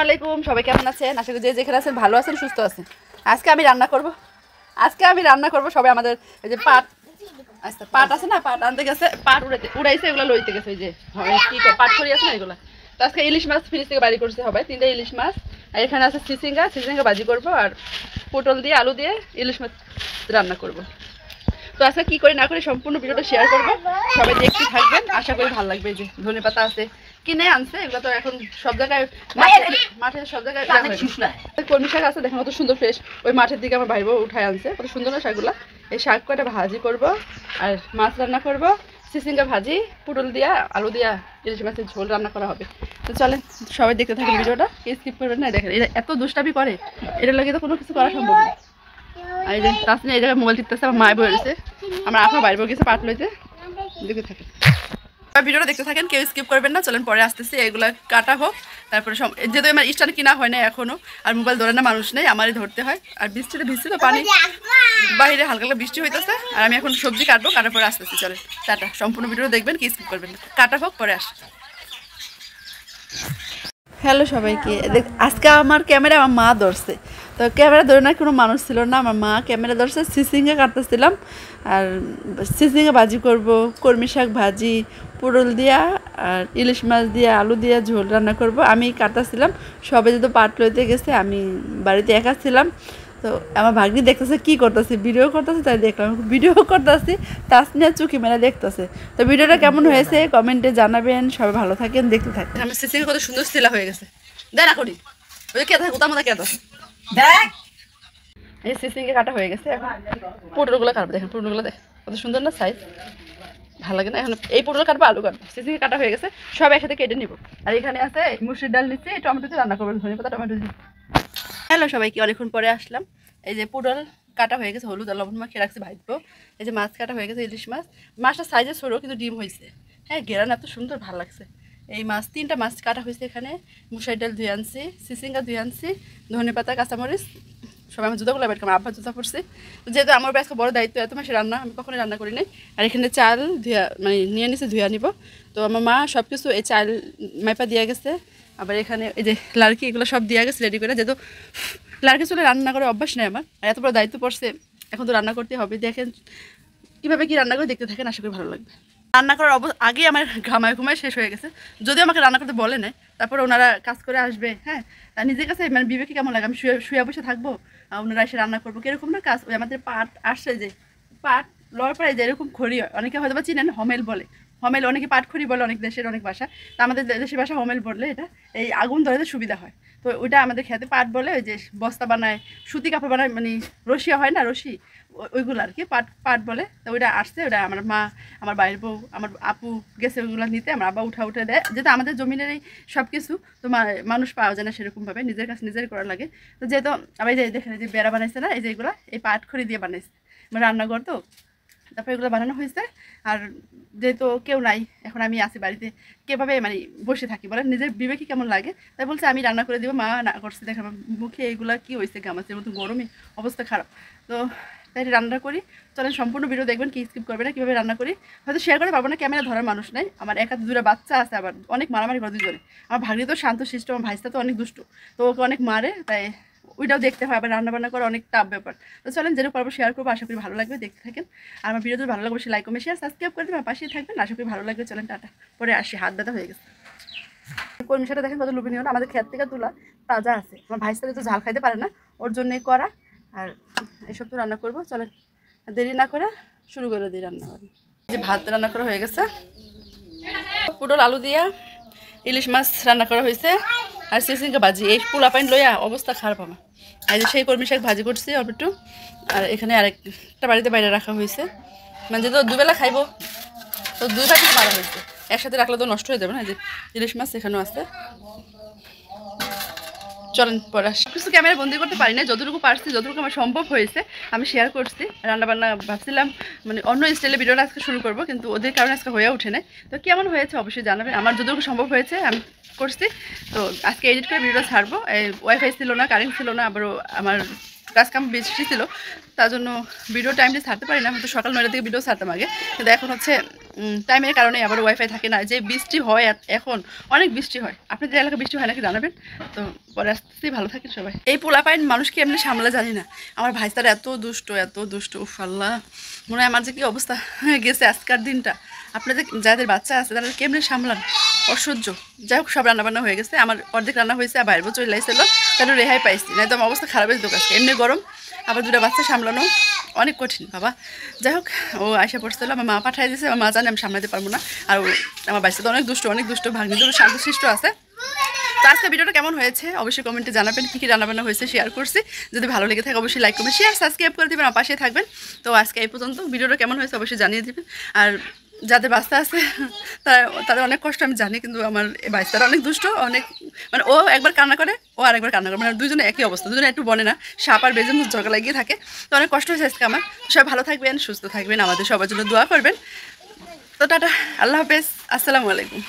আলাইকুম, সবাই কেমন আছেন? আশা করি যে যেখানে আছেন ভালো আছেন, সুস্থ আছেন। আজকে আমি রান্না করব সবাই আমাদের এই যে পাট আছে না, পাট আনতে গেছে, পাট উড়াইছে, এগুলো লইতে গেছে। ওই যে কি পাট করি আছে না এগুলো। তো আজকে ইলিশ মাছ ফ্রিজ থেকে বাড়ি করছে হবে 3টা ইলিশ মাছ। আর এখানে আছে চিচিঙ্গা ভাজি করব, আর পটল দিয়ে আলু দিয়ে ইলিশ মাছ রান্না করব। তো আজকে কি করি না করি সম্পূর্ণ ভিডিওটা শেয়ার করবো, সবাই দেখতে থাকবেন, আশা করি ভালো লাগবে। এই যে ধনে পাতা আছে, কিনে আনছে, এগুলো তো এখন সব জায়গায় মাঠে সব জায়গায়। কলমি শাক আছে, দেখেন কত সুন্দর ফ্রেশ, ওই মাঠের দিকে আমার ভাইবো উঠায় আনছে, কত সুন্দর না শাকগুলা। এই শাক কটা ভাজি করব, আর মাছ রান্না করব, চিচিঙ্গা ভাজি, পটল দিয়া আলু দিয়া ইলিশ মাছের ঝোল রান্না করা হবে। তো চলেন সবাই দেখতে থাকেন ভিডিওটা, স্কিপ করবেন না। দেখেন এটা এত দুষ্টামি করে, এটার লাগে তো কোনো কিছু করা সম্ভব না। এই যে তাসনিয়া এই জায়গায় মোবাইল টিপতেছে, আমার মায় বলেছে, আমার আপা বাইরে গেছে পাট লইতে। দেখতে থাকেন ভিডিওটা, দেখতে থাকেন, কেউ স্কিপ করবেন না। চলেন পরে আসতেছি, এগুলা কাটা হোক, তারপরে যেহেতু আমার স্ট্যান্ড কিনা হয় না এখনো, আর মোবাইল ধরে না মানুষ নেই, আমারই ধরতে হয়। আর বৃষ্টিতে ভিজছে তো, পানি বাইরে হালকা হালকা বৃষ্টি হইতেছে, আর আমি এখন সবজি কাটবো, কাটার পরে আসতেছি। চলেন টাটা, সম্পূর্ণ ভিডিও দেখবেন, কি স্কিপ করবেন না। কাটা হোক, পরে আস। হ্যালো সবাইকে, আজকে আমার ক্যামেরা আমার মা ধরছে, তো ক্যামেরা ধরে না কোনো মানুষ ছিল না, আমার মা ক্যামেরা ধরছে। চিচিঙ্গা কাটতেছিলাম, আর চিচিঙ্গা ভাজি করব, কলমি শাক ভাজি, পটল দিয়া আর ইলিশ মাছ দিয়া আলু দিয়া ঝোল রান্না করব। আমি কাটতেছিলাম, সবাই যেহেতু পাট লইতে গেছে, আমি বাড়িতে একা ছিলাম। তো আমার ভাগ্নি দেখতেছে কি করতেছি, ভিডিও করতেছে, তাই দেখলাম ভিডিও করতেছি, তাসনিয়া চুকি মেলা দেখতেছে। তো ভিডিওটা কেমন হয়েছে কমেন্টে জানাবেন, সবাই ভালো থাকেন, দেখতে থাকেন। আমার চিচিঙ্গা কত সুন্দর শিলা হয়ে গেছে, দেখ না করি ওই কে থাকে কোথাও কে থাকে দেখ। এই চিচিঙ্গা কাটা হয়ে গেছে, এখন পটলগুলো কাটবো। দেখেন পটলগুলো দেখ কত সুন্দর না সাইজ, ভালো লাগে না? এখন এই পটল কাটবো, আলু কাটবো, চিচিঙ্গা কাটা হয়ে গেছে, সব একসাথে কেটে নিব। আর এখানে আছে মুসুর ডাল নিচ্ছি, টমেটোতে রান্না করবো, ধনে পাতা টমেটো দিয়ে। হ্যালো সবাইকে, অনেকক্ষণ পরে আসলাম। এই যে পটল কাটা হয়ে গেছে, হলুদ আর লবণ মাখিয়ে রাখছি ভাজবো। এই যে মাছ কাটা হয়ে গেছে, ইলিশ মাছ, মাছটা সাইজে ছোটো কিন্তু ডিম হয়েছে। হ্যাঁ, ঘেরান এত সুন্দর, ভালো লাগছে। এই মাছ 3টা মাছ কাটা হয়েছে, এখানে মুসার ডাল ধুয়ে আনছি, চিচিঙ্গা ধুয়ে আনছি, ধনে পাতা, কাঁচামরিচ, সবাই আমার জুতাগুলো বের করে, আব্বা জুতা পড়ছে। যেহেতু আমার আজকে বড় দায়িত্ব, এত মাসে রান্না আমি কখনোই রান্না করি নাই। আর এখানে চাল ধুয়া মানে নিয়ে নিছে, ধুয়া নিব। তো আমার মা সব কিছু এই চাল মাইপা দিয়ে গেছে। আবার এখানে এই যে লাড়কি, এগুলো সব দিয়ে গেছে রেডি করে, যেহেতু লাড়কি চলে রান্না করে অভ্যাস নেই আমার, আর এত বড় দায়িত্ব পড়ছে, এখন তো রান্না করতে হবে। দেখেন কীভাবে কী রান্না করে, দেখতে থাকেন, আশা করি ভালো লাগবে। রান্না করার আগে আমার ঘুমায় শেষ হয়ে গেছে, যদিও আমাকে রান্না করতে বলে নাই, তারপরে ওনারা কাজ করে আসবে। হ্যাঁ, নিজের কাছে মানে বিবেকে কেমন লাগে, আমি শুয়ে বসে থাকবো, ওনারা এসে রান্না করবো, কিরকম না কাজ। ওই আমাদের পাট আসছে, যে পাট লড় পাড়ে যে এরকম খড়ি হয়, অনেকে হয়তো বা চিনেন, হমেল বলে, হমেল, অনেকে পাট খড়ি বলে, অনেক দেশের অনেক ভাষা। তা আমাদের দেশের ভাষা হমেল বললে এটা এই আগুন ধরাতে সুবিধা হয়। তো ওইটা আমাদের খেতে পাট বলে, ওই যে বস্তা বানায়, সুতি কাপড় বানায়, মানে রশিয়া হয় না, রশি, ওইগুলো আর কি পাট বলে। তো ওইটা আসছে, ওটা আমার মা, আমার বাইরের বউ, আমার আপু গেছে ওইগুলো নিতে, আমার আব্বা উঠে দেয়, যেহেতু আমাদের জমিনের এই সব কিছু তো মানুষ পাওয়া যায় না সেরকমভাবে, নিজের কাছে নিজের করা লাগে। তো যেহেতু আবার এই যে দেখেন, যে বেড়া বানাইছে না, এই যে এগুলো এই পাট খড়ি দিয়ে বানাইছে, মানে রান্নাঘর তো, তারপরে এগুলো বানানো হয়েছে। আর যেহেতু কেউ নাই, এখন আমি আছি বাড়িতে, কীভাবে মানে বসে থাকি বলেন, নিজের বিবেকে কেমন লাগে, তাই বলছে আমি রান্না করে দিব। মা না করছে, দেখেন আমার মুখে এইগুলো কী হয়েছে, গামাচের মতো গরমে অবস্থা খারাপ। তো তাই রান্না করি, চলেন সম্পূর্ণ ভিডিও দেখবেন, কি স্কিপ করবে না, কীভাবে রান্না করি। হয়তো শেয়ার করে পারবো না, ক্যামেরা ধরার মানুষ নাই, আমার একা 2টা বাচ্চা আছে, আবার অনেক মারামারি করে দুজনে। আমার ভাগ্নি তো শান্ত শিষ্ট, আমার ভাইসটা তো অনেক দুষ্ট, তো ওকে অনেক মারে, তাই ওইটাও দেখতে হয়, আবার রান্নাবান্না করা অনেক টাফ ব্যাপার। তো চলেন যেরকম পারবো শেয়ার করবো, আশা করি ভালো লাগবে, দেখতে থাকেন। আর আমার ভিডিও যদি ভালো লাগবে, সে লাইক কমেন্ট শেয়ার সাবস্ক্রাইব করে দেবেন, পাশেই থাকবেন, আশা করি ভালো লাগবে। চলেন টাটা, পরে আসি, হাত ব্যথা হয়ে গেছে। কলমি শাকটা দেখেন কত লুবিনীয়, আমাদের ক্ষেত থেকে তোলা, তাজা আছে। আমার ভাইয়ের সাথে তো ঝাল খাইতে পারে না, ওর জন্যই করা। আর এসব তো রান্না করবো, চলেন দেরি না করে শুরু করে দিই রান্না। যে ভাত রান্না করা হয়ে গেছে, পটল আলু দিয়া ইলিশ মাছ রান্না করা হয়েছে, আর চিচিঙ্গা ভাজি। এই পোলা পাইন লইয়া অবস্থা খারাপ আমার। আর সেই কলমি শাক ভাজি করছি অল্প একটু, আর এখানে আরেকটা বাড়িতে বাইরে রাখা হয়েছে, মানে যেহেতু দুবেলা খাইবো, তো 2 ভাজি মারা হয়েছে, একসাথে রাখলে তো নষ্ট হয়ে যাবে না। যে ইলিশ মাছ এখানেও আছে, চলেন পরে কিছু ক্যামেরা বন্দি করতে পারি না, যতটুকু পারছি, যতটুকু আমার সম্ভব হয়েছে আমি শেয়ার করছি। রান্নাবান্না ভাবছিলাম মানে অন্য স্টাইলে ভিডিওটা আজকে শুরু করবো, কিন্তু ওদের কারণে আজকে হয়ে ওঠে না। তো কেমন হয়েছে অবশ্যই জানাবেন, আমার যতটুকু সম্ভব হয়েছে আমি করছি। তো আজকে এডিট করে ভিডিওটা ছাড়বো। ওয়াইফাই ছিল না, কারেন্ট ছিল না, আবারও আমার আজকে আমি বৃষ্টি ছিল, তার জন্য ভিডিও টাইমলি ছাড়তে পারি না। হয়তো সকাল 9টা থেকে ভিডিও ছাড়তাম আগে, কিন্তু এখন হচ্ছে টাইমের কারণে আবার ওয়াইফাই থাকে না। যে বৃষ্টি হয় এখন অনেক বৃষ্টি হয়, আপনাদের এলাকায় বৃষ্টি হয় নাকি জানাবেন। তো পরে আসতেই ভালো থাকেন সবাই। এই পোলাপাইন মানুষকে এমনি সামলা জানি না, আমার ভাইস্তারা এত দুষ্ট উফ আল্লাহ, মনে হয় আমার যে কি অবস্থা গেছে আজকের দিনটা। আপনাদের যাদের বাচ্চা আছে তারা কেমনে সামলান, অসহ্য। যাই হোক, সব রান্নাবান্না হয়ে গেছে, আমার অর্ধেক রান্না হয়েছে, আর বাইরে চলে আসছিল, তাহলে রেহাই পাইছি, না তো আমার অবস্থা খারাপ হয়েছে দোকান। এমনি গরম, আবার 2টা বাচ্চা সামলানো অনেক কঠিন বাবা। যাই হোক, ও আয়সা পড়ছিল, আমার মা পাঠাই দিয়েছে, আমার মা জানে আমি সামলাতে পারবো না। আর আমার বাচ্চা তো অনেক দুষ্ট, ভাগ্নিদের শান্তশিষ্ট আছে। তো আজকে ভিডিওটা কেমন হয়েছে অবশ্যই কমেন্টে জানাবেন। কী কী রান্নাবান্না হয়েছে শেয়ার করছি, যদি ভালো লেগে থাকে অবশ্যই লাইক করবেন, শেয়ার সাবস্ক্রাইব করে দেবেন, আমার পাশে থাকবেন। তো আজকে এই পর্যন্ত, ভিডিওটা কেমন হয়েছে অবশ্যই জানিয়ে দেবেন। আর যাদের বাচ্চা আছে তাদের অনেক কষ্ট আমি জানি, কিন্তু আমার এই বাচ্চারা অনেক দুষ্ট, অনেক মানে ও একবার কান্না করে, ও আরেকবার কান্না করে, মানে দুজনে একই অবস্থা, দুজনে একটু বনে না, সাপ আর বেজে ঝগড়া লাগিয়ে থাকে। তো অনেক কষ্ট হয়েছে আজকে আমার। সবাই ভালো থাকবেন, সুস্থ থাকবেন, আমাদের সবার জন্য দোয়া করবেন। তো টাটা, আল্লাহ হাফেজ, আসসালামু আলাইকুম।